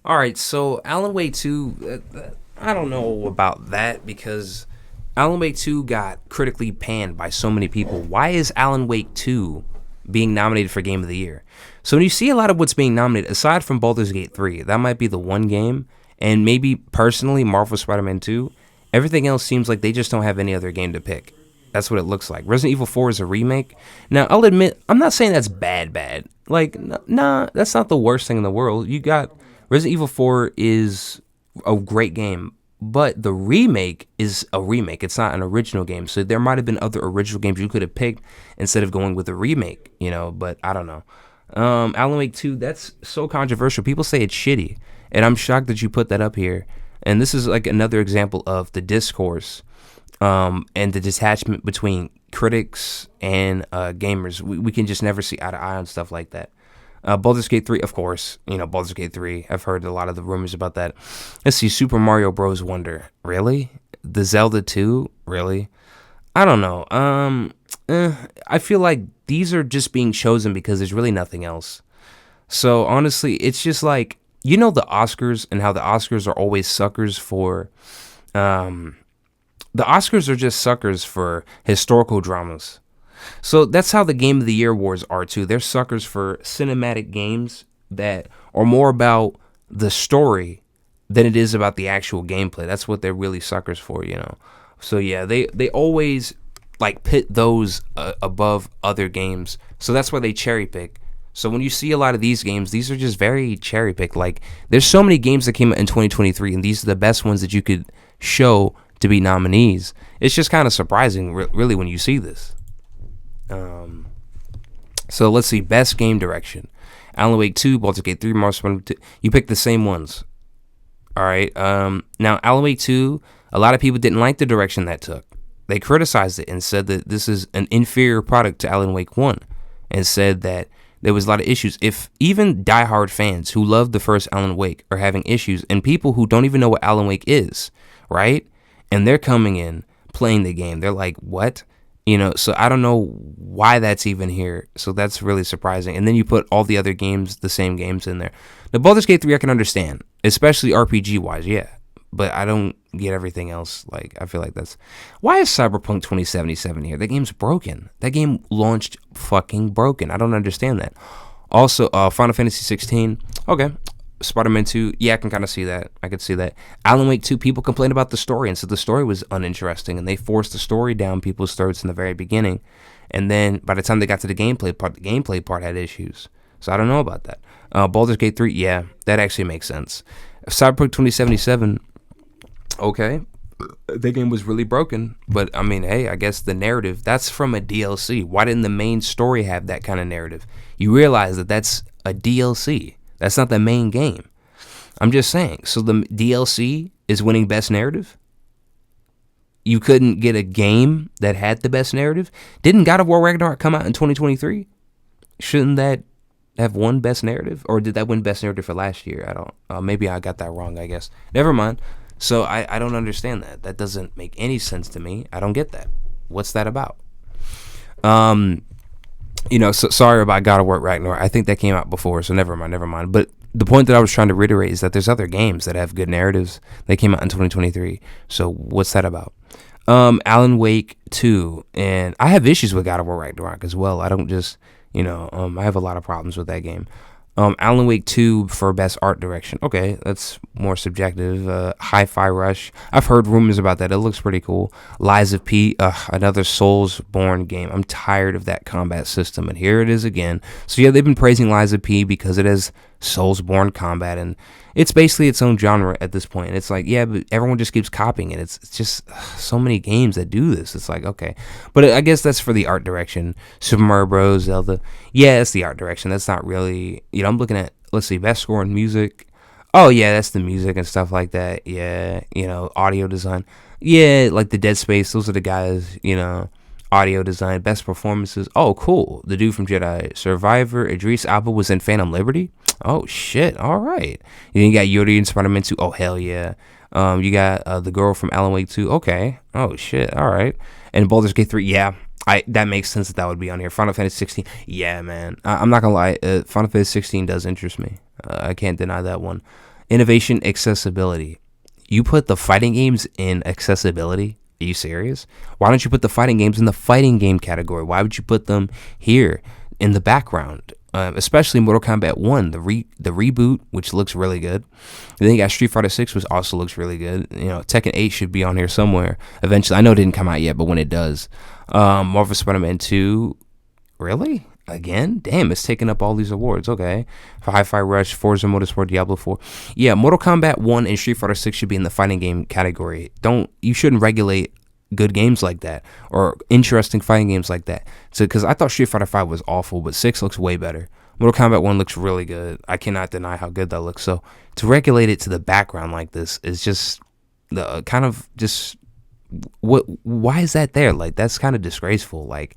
All right, so Alan Wake 2, I don't know about that because Alan Wake 2 got critically panned by so many people. Why is Alan Wake 2 being nominated for Game of the Year? So when you see a lot of what's being nominated, aside from Baldur's Gate 3, that might be the one game, and maybe personally Marvel Spider-Man 2, everything else seems like they just don't have any other game to pick. That's what it looks like. Resident Evil 4 is a remake. Now, I'll admit, I'm not saying that's bad. Like, nah, that's not the worst thing in the world. You got Resident Evil 4 is a great game, but the remake is a remake. It's not an original game. So there might have been other original games you could have picked instead of going with a remake, but I don't know. Alan Wake 2, that's so controversial. People say it's shitty, and I'm shocked that you put that up here. And this is like another example of the discourse and the detachment between critics and gamers. We can just never see eye to eye on stuff like that. Baldur's Gate 3, of course. Baldur's Gate 3. I've heard a lot of the rumors about that. Let's see, Super Mario Bros. Wonder. Really? The Zelda 2? Really? I don't know. I feel like these are just being chosen because there's really nothing else. So honestly, it's just like, the Oscars and how the Oscars are always suckers for the Oscars are just suckers for historical dramas. So that's how the Game of the Year awards are too. They're suckers for cinematic games that are more about the story than it is about the actual gameplay. That's what they're really suckers for. So yeah, they always like pit those above other games. So that's why they cherry pick. So when you see a lot of these games, these are just very cherry picked. Like there's so many games that came out in 2023, and these are the best ones that you could show to be nominees. It's just kind of surprising, really, when you see this. So let's see, best game direction: Alan Wake 2, Baldur's Gate 3, Mario Spider-Man 2. You picked the same ones. All right. Now Alan Wake 2, a lot of people didn't like the direction that took. They criticized it and said that this is an inferior product to Alan Wake 1, and said that there was a lot of issues. If even diehard fans who loved the first Alan Wake are having issues, and people who don't even know what Alan Wake is, right? And they're coming in playing the game, they're like, what? So I don't know why that's even here. So that's really surprising. And then you put all the other games, the same games in there. The Baldur's Gate 3 I can understand, especially RPG wise, yeah. But I don't get everything else. Like, I feel like that's... Why is Cyberpunk 2077 here? That game's broken. That game launched fucking broken. I don't understand that. Also, Final Fantasy 16. Okay. Spider-Man 2. Yeah, I can kind of see that. I could see that. Alan Wake 2, people complained about the story and said the story was uninteresting, and they forced the story down people's throats in the very beginning. And then by the time they got to the gameplay part had issues. So I don't know about that. Baldur's Gate 3, yeah, that actually makes sense. Cyberpunk 2077... Okay, the game was really broken, but I mean, hey, I guess the narrative, that's from a DLC. Why didn't the main story have that kind of narrative? You realize that that's a DLC. That's not the main game. I'm just saying. So the DLC is winning best narrative? You couldn't get a game that had the best narrative? Didn't God of War Ragnarok come out in 2023? Shouldn't that have won best narrative? Or did that win best narrative for last year? I don't, maybe I got that wrong, I guess. Never mind. So I don't understand that. That doesn't make any sense to me. I don't get that. What's that about? So sorry about God of War Ragnarok. I think that came out before, so never mind. But the point that I was trying to reiterate is that there's other games that have good narratives. They came out in 2023. So what's that about? Alan Wake 2. And I have issues with God of War Ragnarok as well. I don't just, I have a lot of problems with that game. Alan Wake 2 for best art direction. Okay, that's more subjective. Hi-Fi Rush. I've heard rumors about that. It looks pretty cool. Lies of P. Another Souls-born game. I'm tired of that combat system, and here it is again. So yeah, they've been praising Lies of P because it has Souls-born combat, and it's basically its own genre at this point. It's like, yeah, but everyone just keeps copying it. It's just so many games that do this. It's like, okay. But I guess that's for the art direction. Super Mario Bros., Zelda. Yeah, that's the art direction. That's not really, I'm looking at, let's see, best score in music. Oh, yeah, that's the music and stuff like that. Yeah, audio design. Yeah, like the Dead Space, those are the guys, audio design, best performances. Oh, cool. The dude from Jedi Survivor, Idris Elba, was in Phantom Liberty. Oh, shit. All right. You got Yoda in Spider-Man 2. Oh, hell yeah. You got the girl from Alan Wake 2. Okay. Oh, shit. All right. And Baldur's Gate 3. Yeah. That makes sense that would be on here. Final Fantasy 16. Yeah, man. I'm not going to lie. Final Fantasy 16 does interest me. I can't deny that one. Innovation, accessibility. You put the fighting games in accessibility? Are you serious? Why don't you put the fighting games in the fighting game category? Why would you put them here in the background? Especially Mortal Kombat 1, the reboot, which looks really good. And then you got Street Fighter 6, which also looks really good. You know, Tekken 8 should be on here somewhere eventually. I know it didn't come out yet, but when it does. Marvel Spider-Man 2, really? Again? Damn, it's taking up all these awards. Okay. For Hi-Fi Rush, Forza Motorsport, Diablo 4. Yeah, Mortal Kombat 1 and Street Fighter 6 should be in the fighting game category. You shouldn't regulate good games like that or interesting fighting games like that. So, because I thought Street Fighter 5 was awful, but 6 looks way better. Mortal Kombat 1 looks really good. I cannot deny how good that looks. So, to regulate it to the background like this is just the kind of just why is that there? Like, that's kind of disgraceful. Like,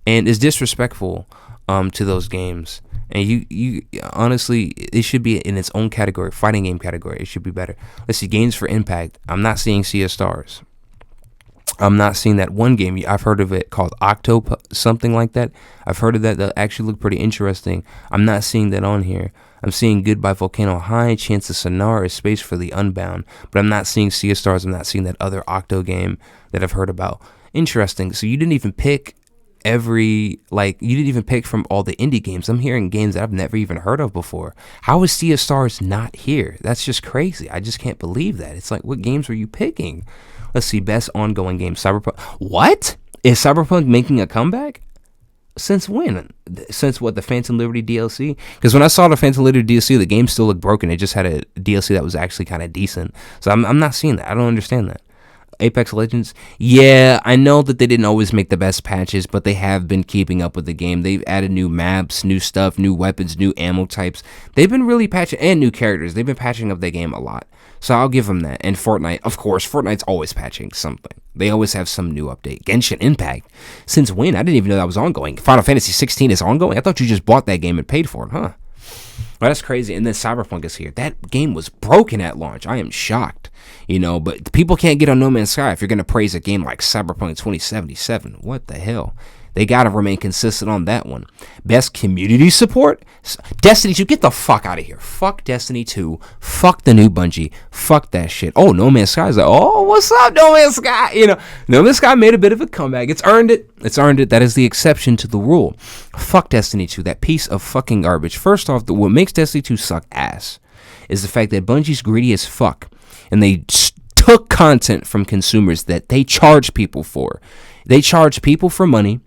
and it's disrespectful to those games. And you honestly, it should be in its own category, fighting game category. It should be better. Let's see, games for impact. I'm not seeing Sea of Stars. I'm not seeing that one game. I've heard of it called Octo, something like that. I've heard of that. That actually looked pretty interesting. I'm not seeing that on here. I'm seeing Goodbye Volcano High, Chance of Sonar, Space for the Unbound. But I'm not seeing Sea of Stars. I'm not seeing that other Octo game that I've heard about. Interesting. So you didn't even pick you didn't even pick from all the indie games. I'm hearing games that I've never even heard of before. How is Sea of Stars not here? That's just crazy. I just can't believe that. It's like, what games were you picking? Let's see, best ongoing game, Cyberpunk. What? Is Cyberpunk making a comeback? Since when? Since what, the Phantom Liberty DLC? Because when I saw the Phantom Liberty DLC, the game still looked broken. It just had a DLC that was actually kind of decent. So I'm not seeing that. I don't understand that. Apex Legends, yeah, I know that they didn't always make the best patches, but they have been keeping up with the game. They've added new maps, new stuff, new weapons, new ammo types. They've been really patching, and new characters. They've been patching up their game a lot. So I'll give them that. And Fortnite, of course, Fortnite's always patching something. They always have some new update. Genshin Impact, since when? I didn't even know that was ongoing. Final Fantasy 16 is ongoing? I thought you just bought that game and paid for it, huh? Well, that's crazy. And then Cyberpunk is here. That game was broken at launch. I am shocked. But people can't get on No Man's Sky if you're going to praise a game like Cyberpunk 2077. What the hell? They got to remain consistent on that one. Best community support? Destiny 2, get the fuck out of here. Fuck Destiny 2. Fuck the new Bungie. Fuck that shit. Oh, No Man's Sky is like, oh, what's up, No Man's Sky? No Man's Sky made a bit of a comeback. It's earned it. It's earned it. That is the exception to the rule. Fuck Destiny 2, that piece of fucking garbage. First off, what makes Destiny 2 suck ass is the fact that Bungie's greedy as fuck. And they took content from consumers that they charge people for. They charge people for money.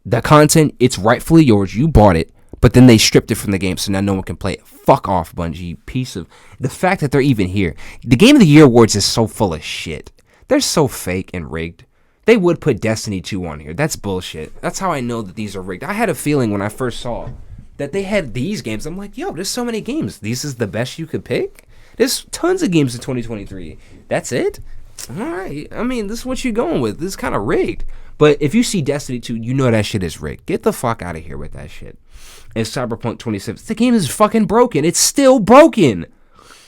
The content, it's rightfully yours. You bought it, but then they stripped it from the game, so now no one can play it. Fuck off, Bungie. Piece of... The fact that they're even here. The Game of the Year awards is so full of shit. They're so fake and rigged. They would put Destiny 2 on here. That's bullshit. That's how I know that these are rigged. I had a feeling when I first saw that they had these games. I'm like, yo, there's so many games. This is the best you could pick? There's tons of games in 2023. That's it? All right. I mean, this is what you're going with. This is kind of rigged. But if you see Destiny 2, you know that shit is rigged. Get the fuck out of here with that shit. And Cyberpunk 2077, the game is fucking broken. It's still broken.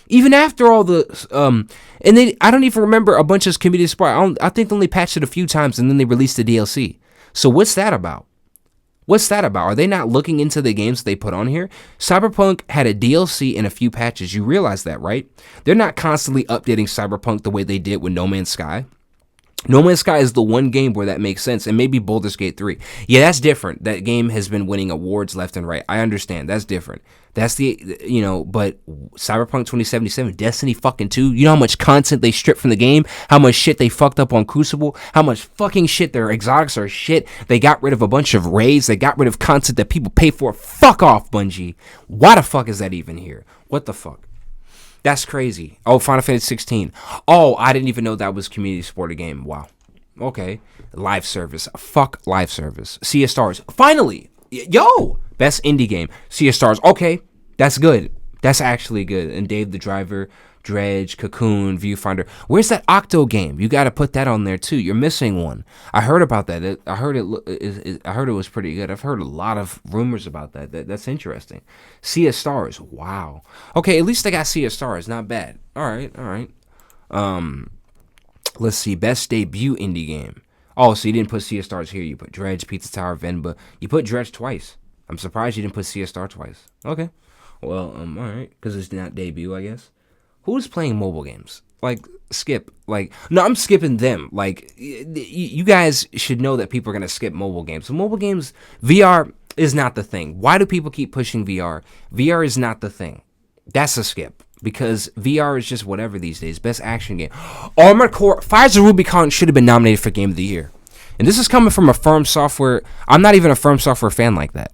Even after all the... I don't even remember a bunch of community support. I think they only patched it a few times and then they released the DLC. So what's that about? What's that about? Are they not looking into the games they put on here? Cyberpunk had a DLC and a few patches. You realize that, right? They're not constantly updating Cyberpunk the way they did with No Man's Sky. No Man's Sky is the one game where that makes sense, and maybe Baldur's Gate 3. Yeah, that's different. That game has been winning awards left and right. I understand. That's different. That's but Cyberpunk 2077, Destiny fucking 2, you know how much content they stripped from the game? How much shit they fucked up on Crucible? How much fucking shit their exotics are shit? They got rid of a bunch of raids. They got rid of content that people pay for. Fuck off, Bungie. Why the fuck is that even here? What the fuck? That's crazy. Oh, Final Fantasy 16. Oh, I didn't even know that was community supported game. Wow. Okay. Live service. Fuck live service. Sea of Stars. Finally. Yo. Best indie game. Sea of Stars. Okay. That's good. That's actually good. And Dave the Driver, Dredge, Cocoon, Viewfinder. Where's that Octo game? You got to put that on there too. You're missing one. I heard about that. I heard it was pretty good. I've heard a lot of rumors about that. That's interesting. Sea of Stars. Wow. Okay, at least they got Sea of Stars. Not bad. All right. Let's see. Best debut indie game. Oh, so you didn't put Sea of Stars here. You put Dredge, Pizza Tower, Venba. You put Dredge twice. I'm surprised you didn't put Sea of Stars twice. Okay. Well, all right, because it's not debut, I guess. Who's playing mobile games? Like, skip. Like, no, I'm skipping them. Like, you guys should know that people are gonna skip mobile games. So mobile games, VR is not the thing. Why do people keep pushing VR? VR is not the thing. That's a skip. Because VR is just whatever these days. Best action game. Armored Core, Fires of Rubicon should have been nominated for Game of the Year. And this is coming from a Firm Software. I'm not even a Firm Software fan like that.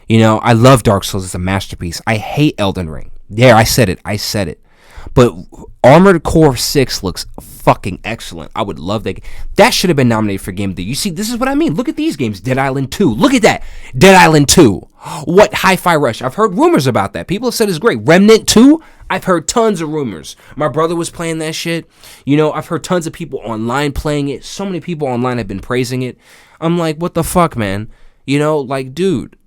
You know, I love Dark Souls. It's a masterpiece. I hate Elden Ring. Yeah, I said it. But Armored Core 6 looks fucking excellent. I would love that. That should have been nominated for Game of the Year. You see, this is what I mean. Look at these games. Dead Island 2. Look at that. Dead Island 2. What? Hi-Fi Rush. I've heard rumors about that. People have said it's great. Remnant 2. I've heard tons of rumors. My brother was playing that shit. You know, I've heard tons of people online playing it. So many people online have been praising it. I'm like, what the fuck, man? You know, like, dude,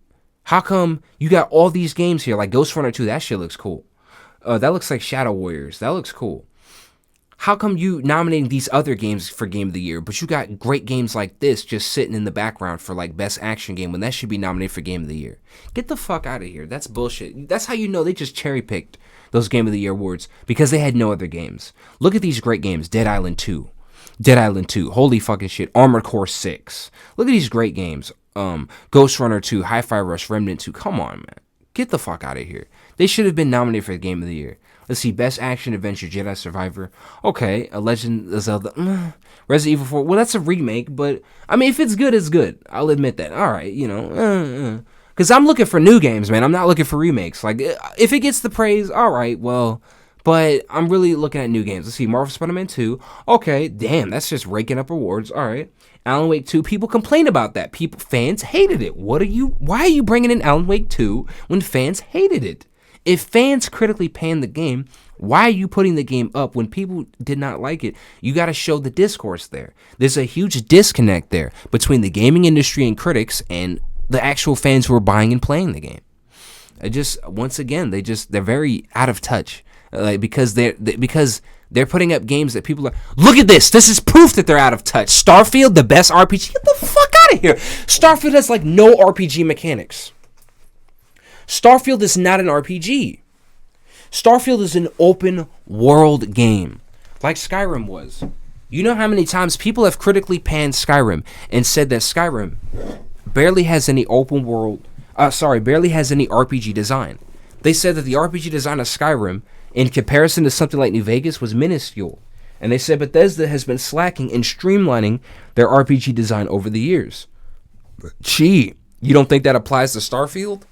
how come you got all these games here? Like Ghost Runner 2, that shit looks cool. That looks like Shadow Warriors. That looks cool. How come you nominating these other games for Game of the Year, but you got great games like this just sitting in the background for like Best Action Game when that should be nominated for Game of the Year? Get the fuck out of here. That's bullshit. That's how you know they just cherry picked those Game of the Year awards because they had no other games. Look at these great games. Dead Island 2. Holy fucking shit. Armored Core 6. Look at these great games. Ghost Runner 2, Hi-Fi Rush, Remnant 2. Come on, man. Get the fuck out of here. They should have been nominated for the Game of the Year. Let's see, Best Action Adventure, Jedi Survivor. Okay, A Legend of Zelda. Resident Evil 4. Well, that's a remake, but, I mean, if it's good, it's good. I'll admit that. All right, you know. Because I'm looking for new games, man. I'm not looking for remakes. Like, if it gets the praise, all right, well, but I'm really looking at new games. Let's see, Marvel Spider-Man 2. Okay, damn, that's just raking up awards. All right. Alan Wake 2, people complain about that. Fans hated it. Why are you bringing in Alan Wake 2 when fans hated it? If fans critically panned the game, why are you putting the game up when people did not like it? You got to show the discourse there. There's a huge disconnect there between the gaming industry and critics and the actual fans who are buying and playing the game. Once again, they're very out of touch, because they're putting up games that people are, look at this. This is proof that they're out of touch. Starfield, the best RPG. Get the fuck out of here. Starfield has like no RPG mechanics. Starfield is not an RPG. Starfield is an open world game, like Skyrim was. You know how many times people have critically panned Skyrim and said that Skyrim barely has any barely has any RPG design. They said that the RPG design of Skyrim, in comparison to something like New Vegas, was minuscule. And they said Bethesda has been slacking in streamlining their RPG design over the years. Gee, you don't think that applies to Starfield?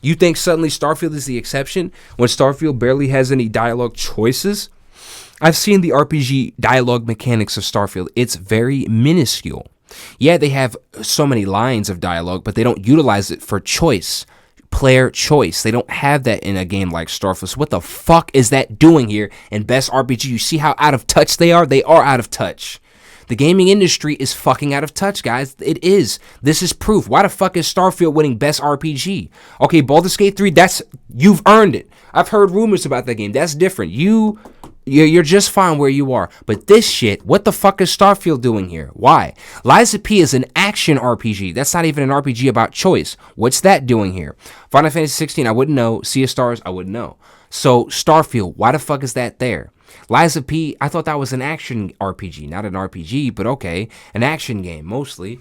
You think suddenly Starfield is the exception when Starfield barely has any dialogue choices? I've seen the RPG dialogue mechanics of Starfield. It's very minuscule. Yeah, they have so many lines of dialogue, but they don't utilize it for player choice. They don't have that in a game like Starfield. So what the fuck is that doing here in Best RPG? You see how out of touch they are? They are out of touch. The gaming industry is fucking out of touch, guys. It is. This is proof. Why the fuck is Starfield winning Best RPG? Okay, Baldur's Gate 3, you've earned it. I've heard rumors about that game. That's different. You're just fine where you are. But this shit, what the fuck is Starfield doing here? Why? Lies of P is an action RPG. That's not even an RPG about choice. What's that doing here? Final Fantasy 16, I wouldn't know. Sea of Stars, I wouldn't know. So Starfield, why the fuck is that there? Lies of P, I thought that was an action RPG. Not an RPG, but okay. An action game, mostly.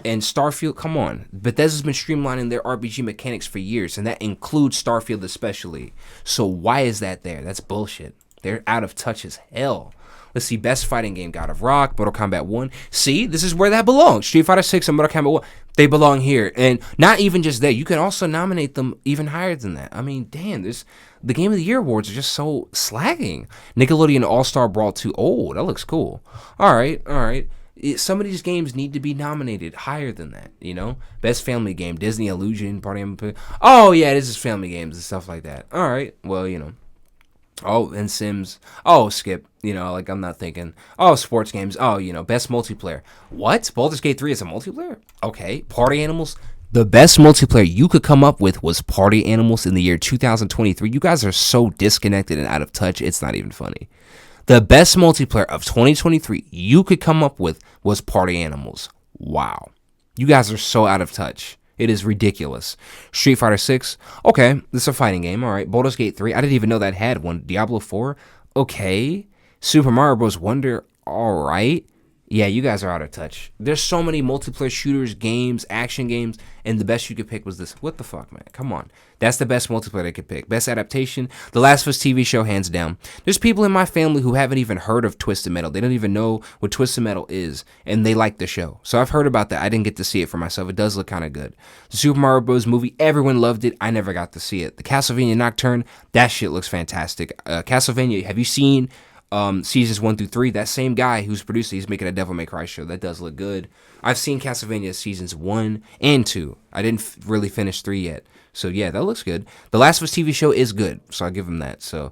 And Starfield, come on. Bethesda's been streamlining their RPG mechanics for years, and that includes Starfield especially. So why is that there? That's bullshit. They're out of touch as hell. Let's see, Best Fighting Game, God of Rock, Mortal Kombat 1. See, this is where that belongs. Street Fighter 6 and Mortal Kombat 1, they belong here. And not even just there. You can also nominate them even higher than that. I mean, damn, the Game of the Year awards are just so slacking. Nickelodeon All-Star Brawl 2, oh, that looks cool. All right. Some of these games need to be nominated higher than that, you know? Best Family Game, Disney Illusion, Party. Oh, yeah, this is family games and stuff like that. All right, well, you know. Oh, and Sims. Oh, skip. You know, like I'm not thinking. Oh, sports games. Oh, you know, best multiplayer. What? Baldur's Gate 3 is a multiplayer? Okay. Party Animals. The best multiplayer you could come up with was Party Animals in the year 2023. You guys are so disconnected and out of touch, it's not even funny. The best multiplayer of 2023 you could come up with was Party Animals. Wow. You guys are so out of touch. It is ridiculous. Street Fighter 6, okay, this is a fighting game. All right. Baldur's Gate 3, I didn't even know that had one. Diablo 4, okay. Super Mario Bros. Wonder, all right. Yeah, you guys are out of touch. There's so many multiplayer shooters, games, action games, and the best you could pick was this. What the fuck, man? Come on. That's the best multiplayer I could pick. Best adaptation, The Last of Us TV show, hands down. There's people in my family who haven't even heard of Twisted Metal. They don't even know what Twisted Metal is, and they like the show. So I've heard about that. I didn't get to see it for myself. It does look kind of good. The Super Mario Bros. Movie, everyone loved it. I never got to see it. The Castlevania Nocturne, that shit looks fantastic. Castlevania, have you seen seasons 1 through 3? That same guy who's producing, he's making a Devil May Cry show. That does look good. I've seen Castlevania seasons 1 and 2. I didn't really finish 3 yet. So yeah, that looks good. The Last of Us TV show is good, so I'll give him that. So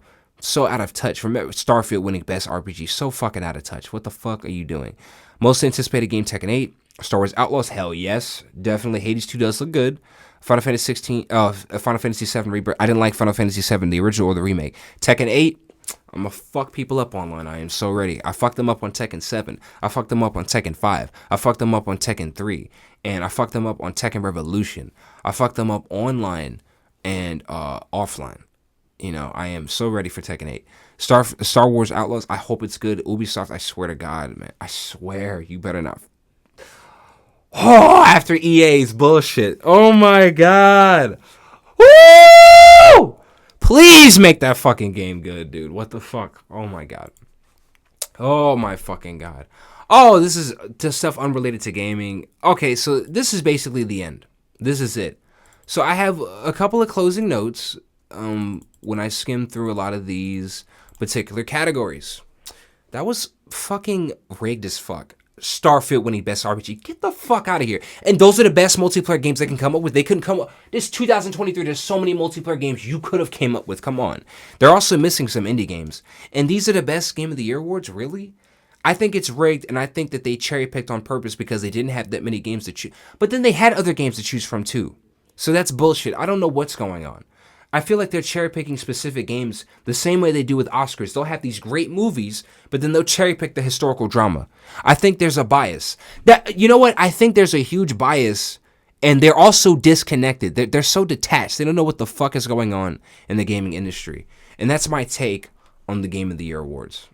out of touch. Remember Starfield winning best RPG. So fucking out of touch. What the fuck are you doing? Most anticipated game, Tekken 8. Star Wars Outlaws, hell yes. Definitely. Hades 2 does look good. Final Fantasy 7 Rebirth. I didn't like Final Fantasy 7, the original or the remake. Tekken 8. I'm gonna fuck people up online. I am so ready. I fucked them up on Tekken 7. I fucked them up on Tekken 5. I fucked them up on Tekken 3. And I fucked them up on Tekken Revolution. I fucked them up online and offline. You know, I am so ready for Tekken 8. Star Wars Outlaws, I hope it's good. Ubisoft, I swear to God, man. I swear, you better not. Oh, after EA's bullshit. Oh my God. Woo! Please make that fucking game good, dude. What the fuck? Oh my God. Oh my fucking God. Oh, this is just stuff unrelated to gaming. Okay, so this is basically the end. This is it. So I have a couple of closing notes when I skimmed through a lot of these particular categories. That was fucking rigged as fuck. Starfield winning best RPG. Get the fuck out of here. And those are the best multiplayer games they can come up with. They couldn't come up. This 2023, there's so many multiplayer games you could have came up with. Come on. They're also missing some indie games. And these are the best Game of the Year awards? Really? I think it's rigged, and I think that they cherry-picked on purpose because they didn't have that many games to choose. But then they had other games to choose from, too. So that's bullshit. I don't know what's going on. I feel like they're cherry-picking specific games the same way they do with Oscars. They'll have these great movies, but then they'll cherry-pick the historical drama. I think there's a bias. You know what? I think there's a huge bias, and they're also disconnected. They're so detached. They don't know what the fuck is going on in the gaming industry. And that's my take on the Game of the Year awards.